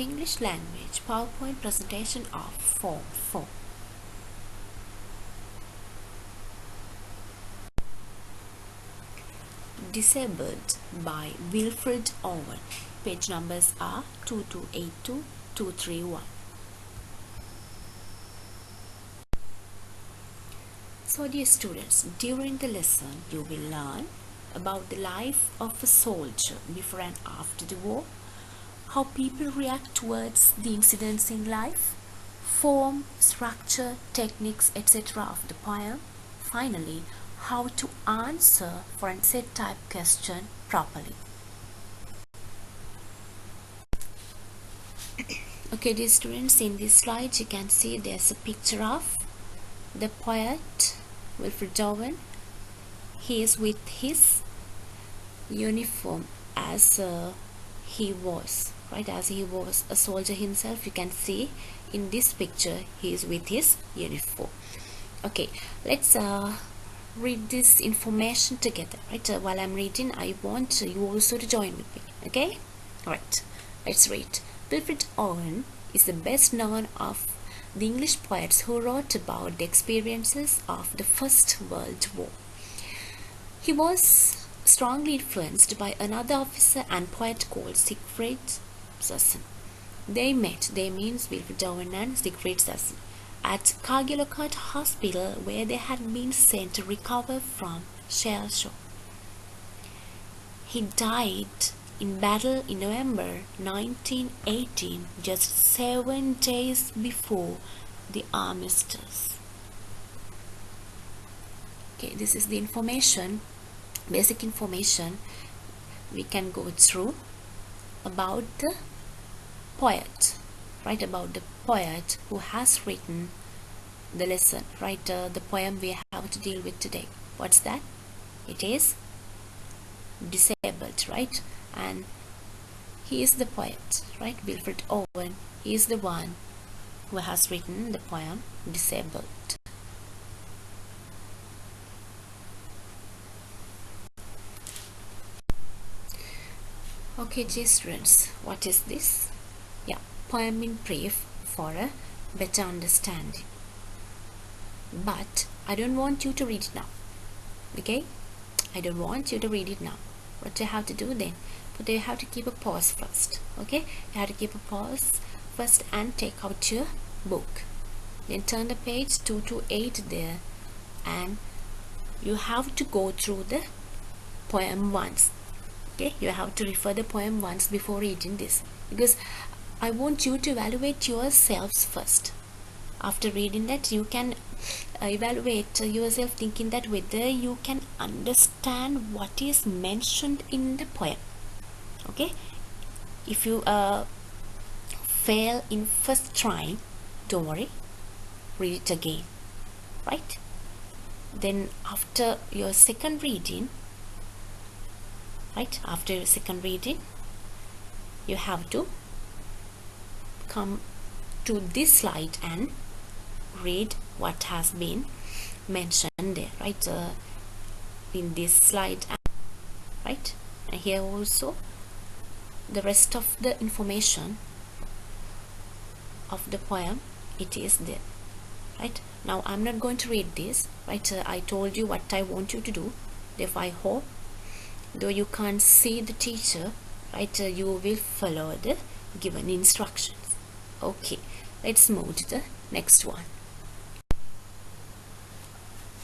English language PowerPoint presentation of Form 4. Disabled by Wilfred Owen. Page numbers are 2282, 231. So dear students, during the lesson you will learn about the life of a soldier before and after the war, how people react towards the incidents in life, form, structure, techniques, etc. of the poem. Finally, how to answer for a set type question properly. Okay, dear students, in this slide you can see there's a picture of the poet Wilfred Owen. He is with his uniform as he was a soldier himself. You can see in this picture he is with his uniform. Okay, let's read this information together, right? While I'm reading, I want you also to join with me. Okay, all right, let's read. Wilfred Owen is the best known of the English poets who wrote about the experiences of the First World War. He was strongly influenced by another officer and poet called Siegfried Sassoon. They met, they means Wilfred Owen and Siegfried Sassoon, at Kargilokot Hospital, where they had been sent to recover from shell shock. He died in battle in November 1918, just 7 days before the armistice. Okay, this is the information, basic information we can go through about the poet, right? About the poet who has written the lesson, right? The poem we have to deal with today. What's that? It is Disabled, right? And he is the poet, right? Wilfred Owen. He is the one who has written the poem Disabled. Okay, dear students, what is this? Yeah, poem in brief for a better understanding. But I don't want you to read it now. Okay? I don't want you to read it now. What do you have to do then? But you have to keep a pause first. Okay? You have to keep a pause first and take out your book. Then turn the page 228 there, and you have to go through the poem once. Okay? You have to refer the poem once before reading this, because I want you to evaluate yourselves first. After reading that, you can evaluate yourself, thinking that whether you can understand what is mentioned in the poem. Okay, if you fail in first trying, don't worry, read it again, right? Then after your second reading, right, after your second reading, you have to come to this slide and read what has been mentioned there, right? In this slide, right? And here also the rest of the information of the poem, it is there, right? Now I'm not going to read this, right? I told you what I want you to do. Therefore I hope, though you can't see the teacher, right, you will follow the given instructions. Okay, let's move to the next one.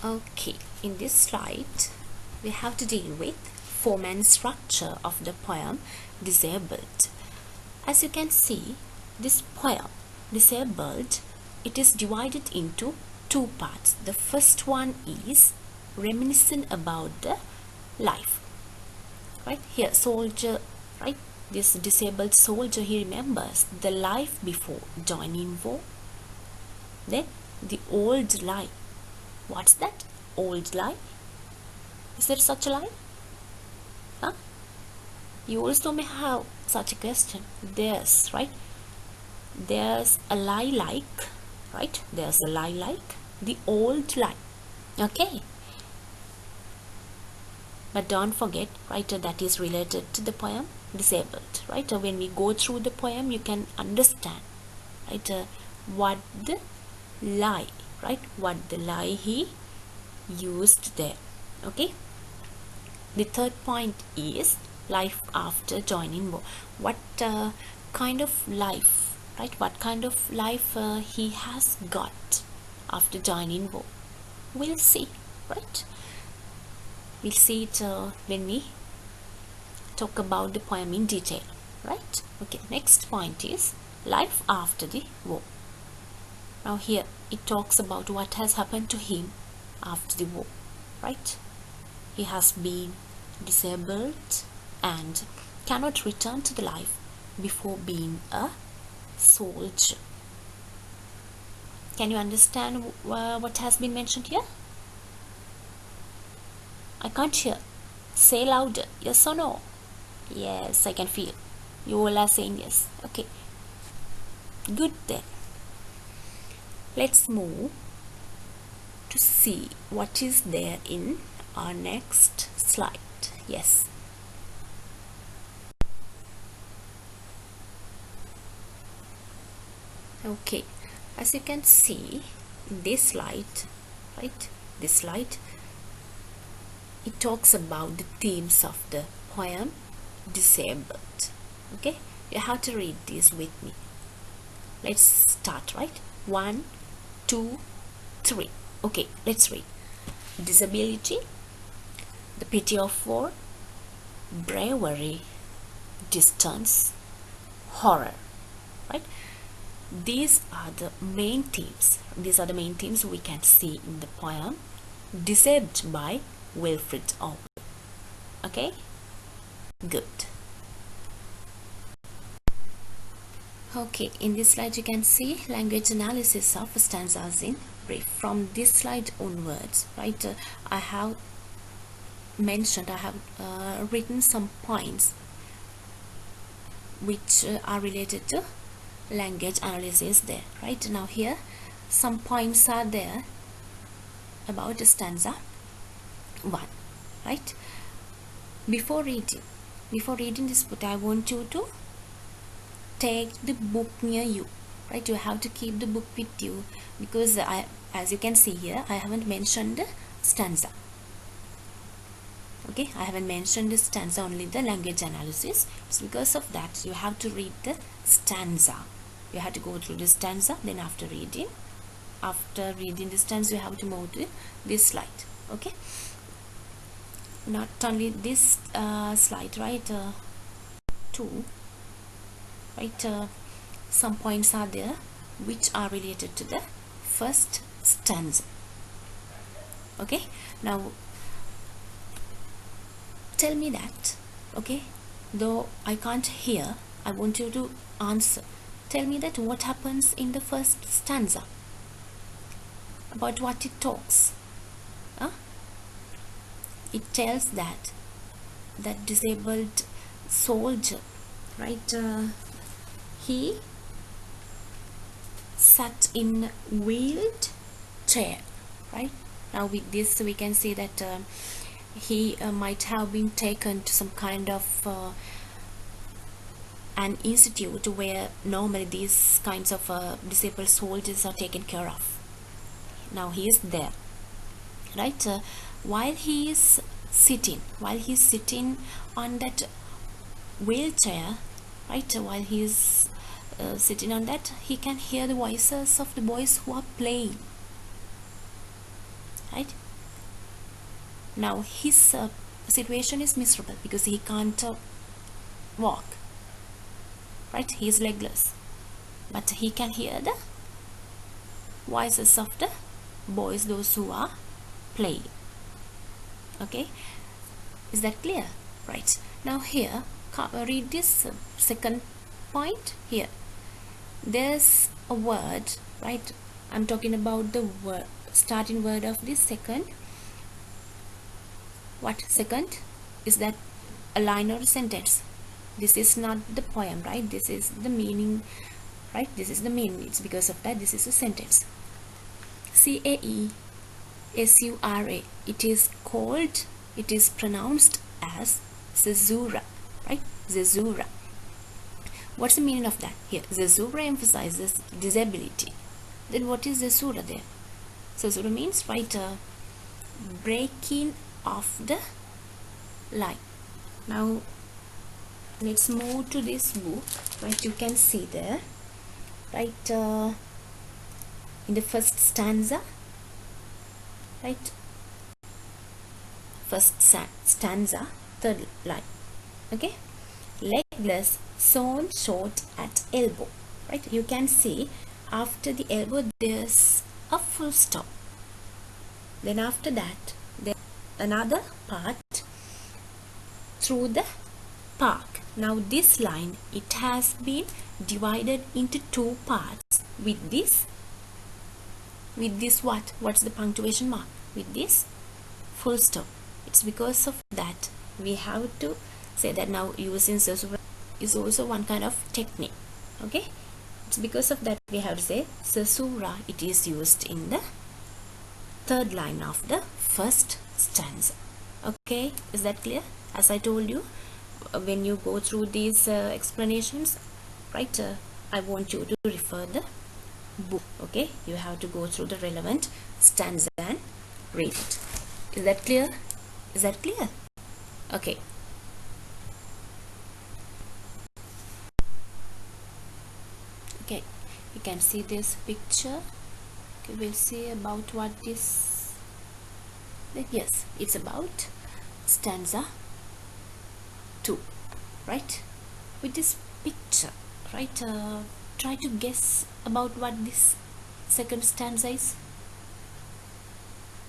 Okay, in this slide we have to deal with form and structure of the poem Disabled. As you can see, this poem Disabled, it is divided into two parts. The first one is reminiscent about the life, right? Here soldier, right, this disabled soldier, he remembers the life before joining war. Then the old life. What's that? Old life? Is there such a life? Huh? You also may have such a question. There's, right? There's a lie like, right? There's a lie like the old lie. Okay. But don't forget, right, that is related to the poem disabled, right? When we go through the poem, you can understand, right, what the lie, right, what the lie he used there. Okay, the third point is life after joining war. What kind of life, right, what kind of life he has got after joining war, we'll see, right? We'll see it when we talk about the poem in detail, right? Okay, next point is life after the war. Now here it talks about what has happened to him after the war, right? He has been disabled and cannot return to the life before being a soldier. Can you understand what has been mentioned here? I can't hear. Say louder, yes or no? Yes, I can feel. You all are saying yes. Okay, good then. Let's move to see what is there in our next slide. Yes. Okay, as you can see in this slide, right, this slide, it talks about the themes of the poem Disabled. Okay, you have to read this with me. Let's start, right? 1, 2, 3. Okay, let's read. Disability, the pity of war, bravery, distance, horror, right? These are the main themes. These are the main themes we can see in the poem Disabled by Wilfred Owen. Okay, good. Okay, in this slide you can see language analysis of stanzas in brief. From this slide onwards, right, I have written some points which are related to language analysis there, right? Now here some points are there about stanza 1, right? Before reading this book, I want you to take the book near you, right? You have to keep the book with you, because as you can see here, I haven't mentioned the stanza. Okay, I haven't mentioned the stanza, only the language analysis. It's because of that you have to read the stanza. You have to go through the stanza, then after reading the stanza, you have to move to this slide. Okay, not only this slide, right? 2, right? Some points are there which are related to the first stanza. Okay, now tell me that. Okay, though I can't hear, I want you to answer. Tell me that what happens in the first stanza, about what it talks. It tells that disabled soldier, right, he sat in wheeled chair, right? Now with this we can see that he might have been taken to some kind of an institute where normally these kinds of disabled soldiers are taken care of. Now he is there, right? While he is sitting on that wheelchair, right, while he is sitting on that, he can hear the voices of the boys who are playing, right? Now his situation is miserable because he can't walk, right? He is legless, but he can hear the voices of the boys, those who are playing. Okay, is that clear? Right, now here read this second point. Here there's a word, right? I'm talking about the word, starting word of this second. What second? Is that a line or a sentence? This is not the poem, right? This is the meaning, right? This is the meaning. It's because of that this is a sentence. CAESURA. It is pronounced as caesura, right? Zezura. What's the meaning of that? Here, Zezura emphasizes disability. Then what is Zezura there? Zezura means, right, breaking of the line. Now let's move to this book. Right, you can see there, right, in the first stanza, right, first stanza, third line. Okay, legless, sewn short at elbow. Right, you can see after the elbow there's a full stop. Then after that there's another part, through the park. Now this line, it has been divided into two parts with this what's the punctuation mark? With this full stop. It's because of that we have to say that now using Zezura is also one kind of technique. Okay, it's because of that we have to say Zezura. It is used in the third line of the first stanza. Okay, is that clear? As I told you, when you go through these explanations, right, I want you to refer the book. Okay, you have to go through the relevant stanza and read it. Is that clear? Is that clear? Okay. Okay, you can see this picture. Okay, we'll see about what this. Yes, it's about stanza 2, right? With this picture, right, try to guess about what this second stanza is.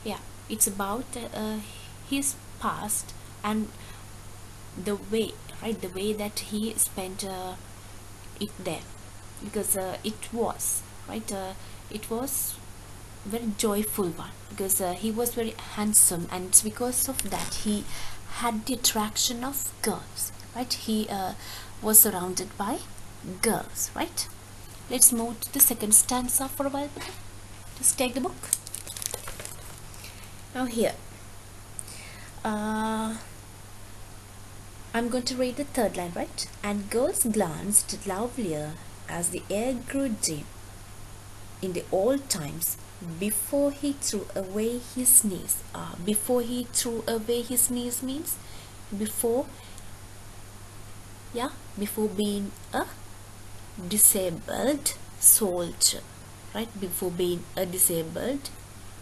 Yeah, it's about his past and the way, right, the way that he spent it there, because it was, right, it was very joyful one, because he was very handsome, and it's because of that he had the attraction of girls, right? He was surrounded by girls, right? Let's move to the second stanza for a while. Just take the book. Now here, I'm going to read the third line, right? And girls glanced lovelier as the air grew dim in the old times, before he threw away his knees. Before he threw away his knees means before, yeah, before being a disabled soldier, right? Before being a disabled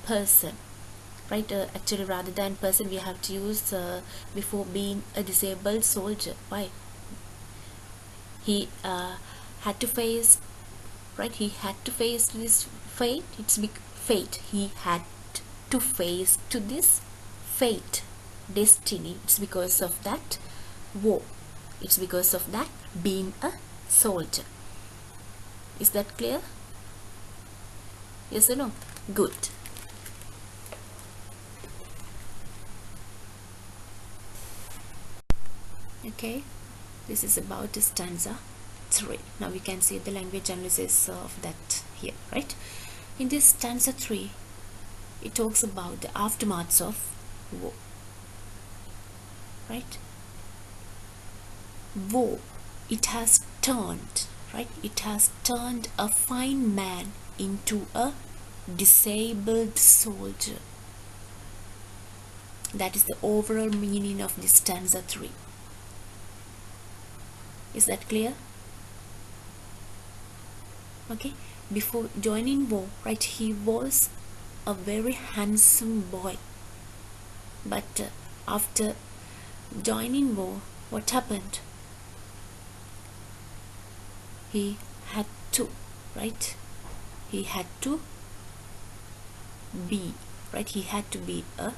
person, right? Actually, rather than person, we have to use before being a disabled soldier. Why? He had to face, right? He had to face this fate. It's big fate. He had to face to this fate, destiny. It's because of that war. It's because of that being a soldier. Is that clear? Yes or no? Good. Okay, this is about stanza 3. Now we can see the language analysis of that here, right? In this stanza 3, it talks about the aftermaths of war, right? War, it has turned, right? It has turned a fine man into a disabled soldier. That is the overall meaning of this stanza 3. Is that clear? Okay, before joining war, right, he was a very handsome boy, but after joining war, what happened? He had to, right, he had to be, right, he had to be a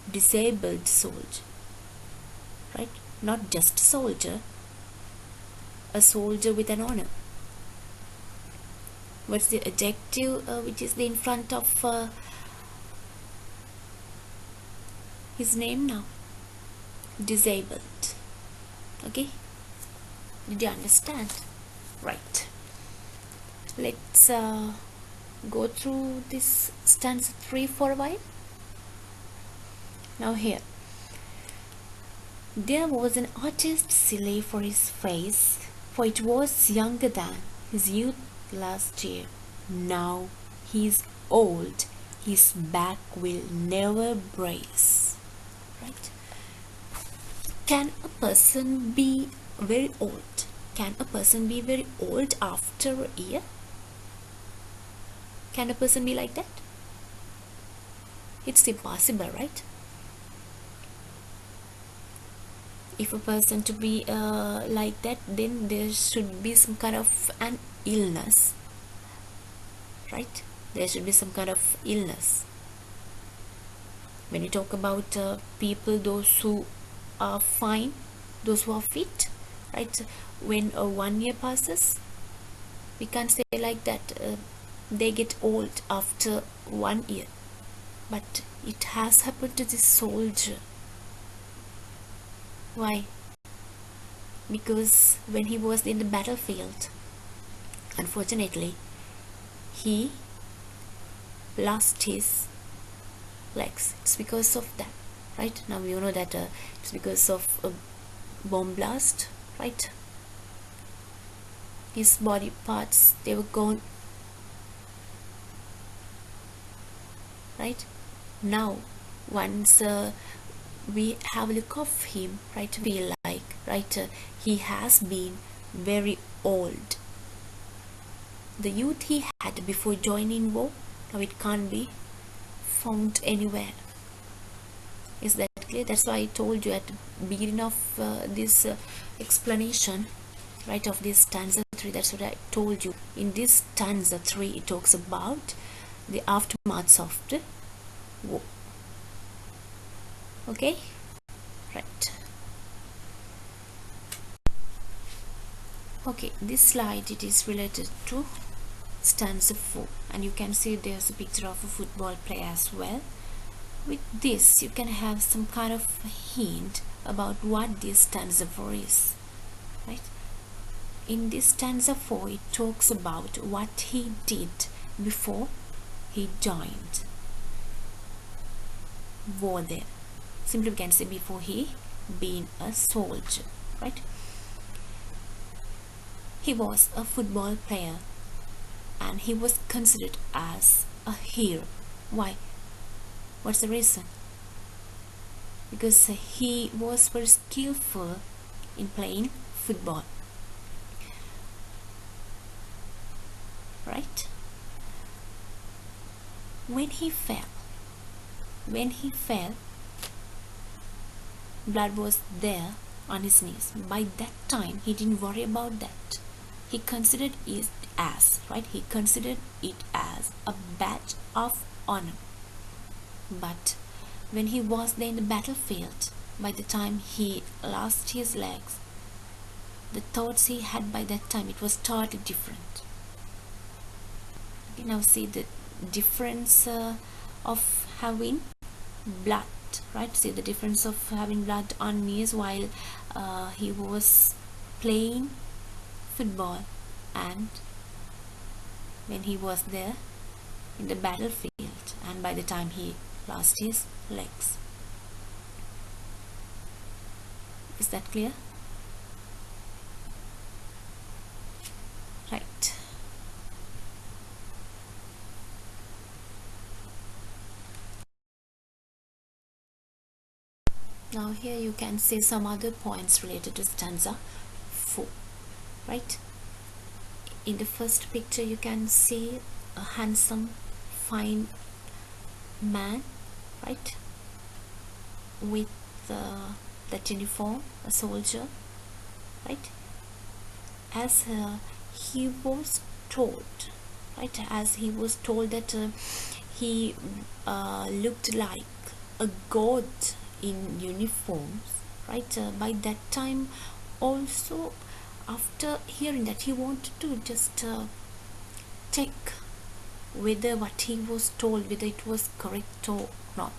disabled soldier, right? Not just a soldier with an honor. What's the adjective which is in front of his name now? Disabled. Okay, did you understand? Right, let's go through this stanza 3 for a while. Now here, There was an artist silly for his face, for it was younger than his youth last year. Now he is old, his back will never brace. Right? Can a person be very old? Can a person be very old after a year? Can a person be like that? It's impossible, right? If a person to be like that, then there should be some kind of an illness, right? There should be some kind of illness. When you talk about people, those who are fine, those who are fit, right? When 1 year passes, we can't say like that they get old after 1 year, but it has happened to this soldier. Why? Because when he was in the battlefield, unfortunately, he lost his legs. It's because of that, right? Now you know that it's because of a bomb blast, right? His body parts, they were gone, right? Now once we have a look of him, right, feel like, right, he has been very old. The youth he had before joining war, now it can't be found anywhere. Is that clear? That's why I told you at the beginning of this explanation, right, of this stanza 3. That's what I told you. In this stanza 3, it talks about the aftermaths of the war. Okay, right. Okay, this slide, it is related to stanza 4, and you can see there's a picture of a football player as well. With this, you can have some kind of hint about what this stanza 4 is, right? In this stanza 4, it talks about what he did before he joined war there. Simply we can say before he being a soldier, right? He was a football player and he was considered as a hero. Why? What's the reason? Because he was very skillful in playing football, right? When he fell, blood was there on his knees. By that time, he didn't worry about that. He considered it as, right? He considered it as a badge of honor. But when he was there in the battlefield, by the time he lost his legs, the thoughts he had by that time, it was totally different. Okay, now see the difference of having blood, right? See the difference of having blood on knees while he was playing football, and when he was there in the battlefield, and by the time he lost his legs. Is that clear? Right. Now here you can see some other points related to stanza 4, right? In the first picture you can see a handsome, fine man, right, with that uniform, a soldier, right? As he was told, right, as he was told that he looked like a god in uniforms, right? By that time also, after hearing that, he wanted to just check whether what he was told, whether it was correct or not,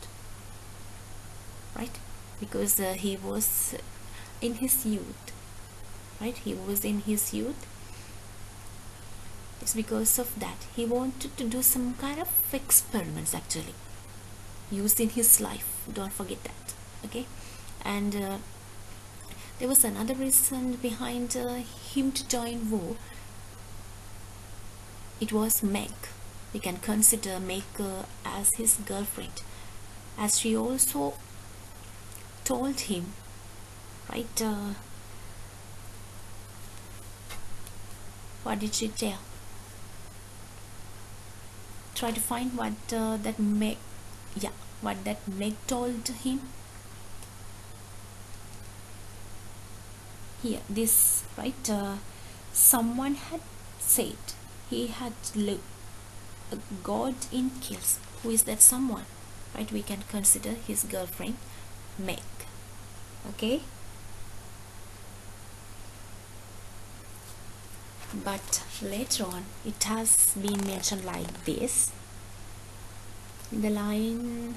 right? Because he was in his youth, right? He was in his youth. It's because of that he wanted to do some kind of experiments actually used in his life. Don't forget that, okay? And there was another reason behind him to join war. It was Meg. We can consider Meg as his girlfriend, as she also told him, right? What did she tell? Try to find what that Meg, what that Meg told him. Here, this, right? Someone had said he had looked a god in kills. Who is that someone? Right? We can consider his girlfriend, Meg. Okay. But later on, it has been mentioned like this. In the line,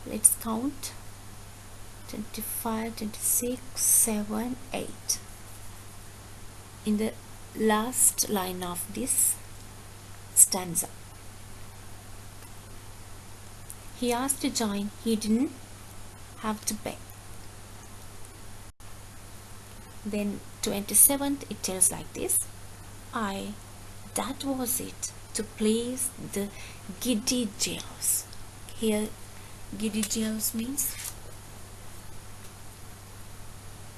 let's count: 25, 26, 7, 8. In the last line of this stanza, he asked to join, he didn't have to beg. Then 27th, it tells like this: that was it, to please the giddy jealous. Here, giddy jealous means,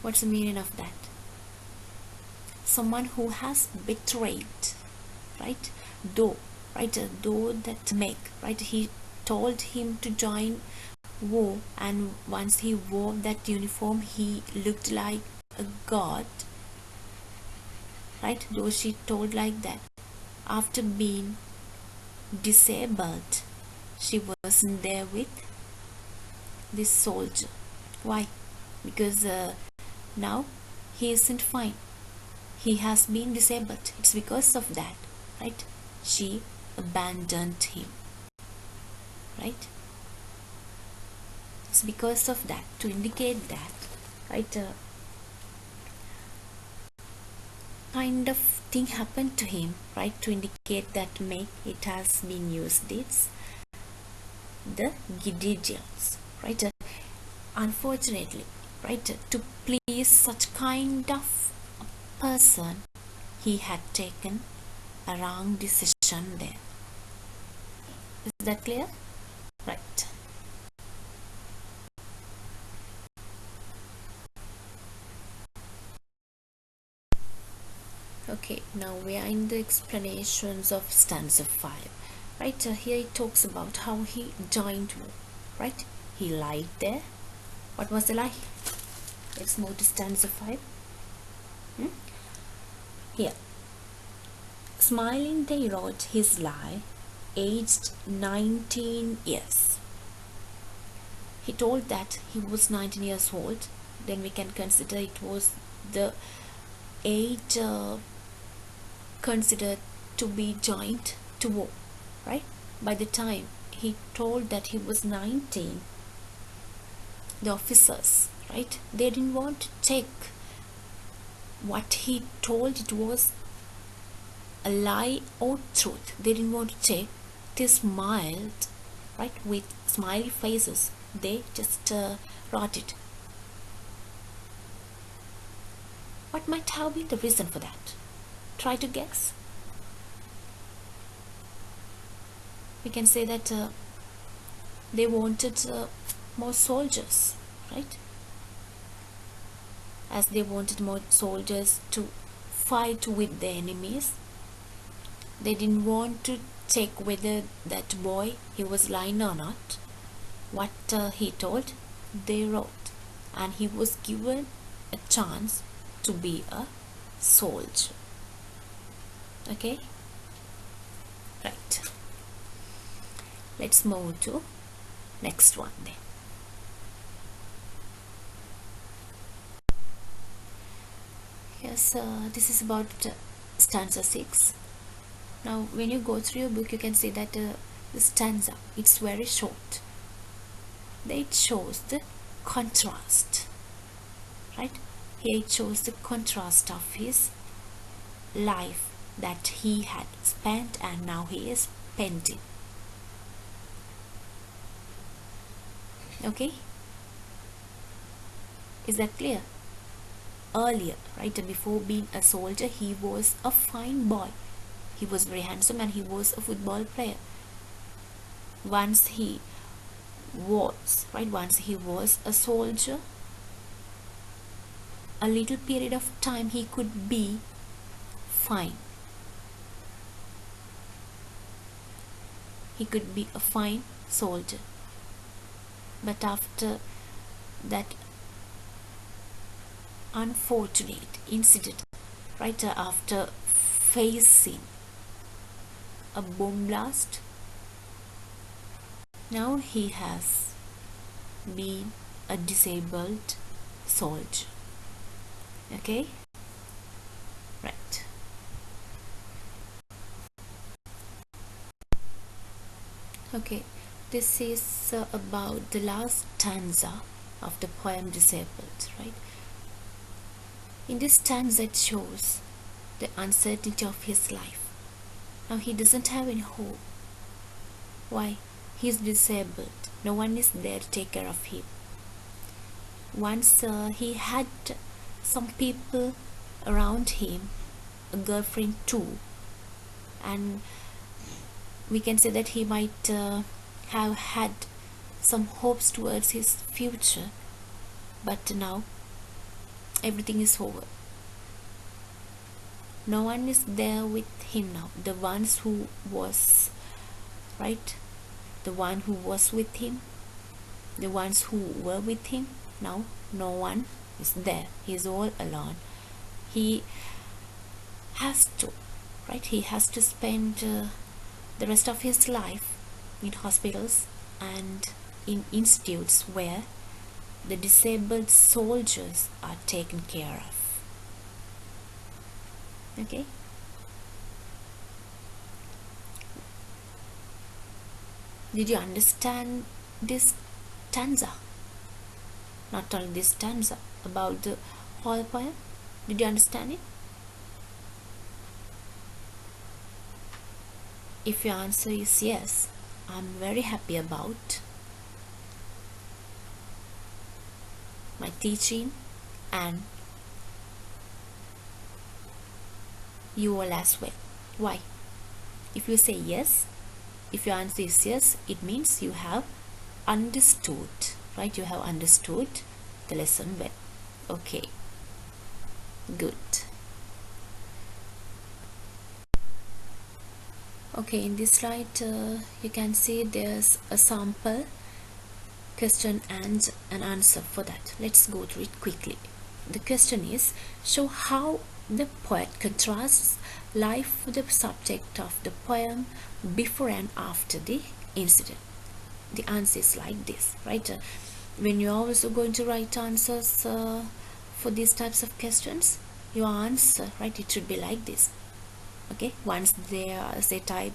what's the meaning of that? Someone who has betrayed, right? Though that Meg, right? He told him to join war, and once he wore that uniform, he looked like a god, right? Though she told like that, after being disabled, she wasn't there with this soldier. Why? Because now he isn't fine. He has been disabled. It's because of that, right? She abandoned him, right? It's because of that, to indicate that, right? Kind of thing happened to him, right? To indicate that Meg, it has been used. It's the giddy jealous, right? Unfortunately, right, to please such kind of person, he had taken a wrong decision there. Is that clear? Right. Okay, now we are in the explanations of stanza 5. Right, here it talks about how he joined war, right? He lied there. What was the lie? Let's move to stanza 5. Here, smiling they wrote his lie, aged 19 years. He told that he was 19 years old. Then we can consider it was the age considered to be joined to war, right? By the time he told that he was 19, the officers, right, they didn't want to check what he told, it was a lie or truth. They didn't want to check. They smiled, right, with smiley faces. They just wrote it. What might have been the reason for that? Try to guess. We can say that they wanted more soldiers, right? As they wanted more soldiers to fight with the enemies. They didn't want to check whether that boy, he was lying or not. What he told, they wrote, and he was given a chance to be a soldier. Okay, right. Let's move to next one then. Yes, this is about stanza 6. Now when you go through your book, you can see that the stanza, it's very short. It shows the contrast, right? Here it shows the contrast of his life that he had spent and now he is spending. Okay, is that clear? earlier, right? Before being a soldier, he was a fine boy. He was very handsome and he was a football player. Once he was a soldier, a little period of time he could be fine. He could be a fine soldier. But after that unfortunate incident, right after facing a bomb blast, now he has been a disabled soldier. Okay, right. Okay, this is about the last stanza of the poem Disabled, right? In this stanza it shows the uncertainty of his life. Now he doesn't have any hope. Why? He is disabled. No one is there to take care of him. Once he had some people around him, a girlfriend too, and we can say that he might have had some hopes towards his future, but now everything is over. No one is there with him now. The ones who was, right, the one who was with him, the ones who were with him, now no one is there. He is all alone. He has to, right, he has to spend the rest of his life in hospitals and in institutes where the disabled soldiers are taken care of. Okay, did you understand this stanza? Not only this stanza, about the whole poem. Did you understand it? If your answer is yes, I'm very happy about my teaching and you all as well. Why? If you say yes, if your answer is yes, it means you have understood, right? You have understood the lesson well. Okay, good. Okay, in this slide you can see there's a sample question and an answer for that. Let's go through it quickly. The question is, show how the poet contrasts life with the subject of the poem before and after the incident. The answer is like this, right? When you're also going to write answers for these types of questions, your answer, right, it should be like this. Okay, once they are, say, type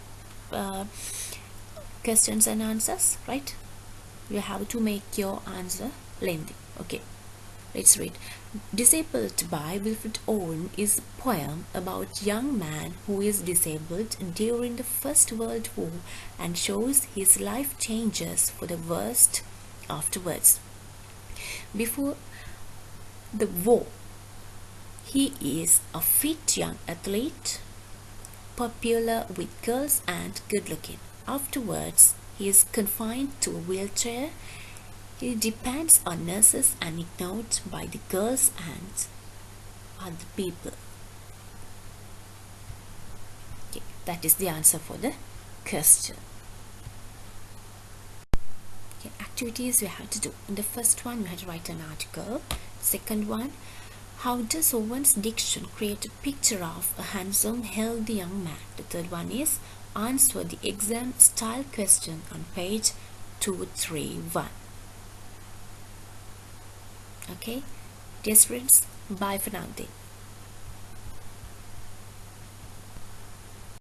questions and answers, right, you have to make your answer lengthy. Okay, let's read. Disabled by Wilfred Owen is a poem about a young man who is disabled during the First World War and shows his life changes for the worst afterwards. Before the war, he is a fit young athlete, popular with girls and good looking. Afterwards, he is confined to a wheelchair. He depends on nurses and ignored by the girls and other people. Okay, that is the answer for the question. Okay, activities you have to do. In the first one, you have to write an article. Second one, how does Owen's diction create a picture of a handsome, healthy young man? The third one is answer the exam style question on page 231. Okay, dear students, bye for now then.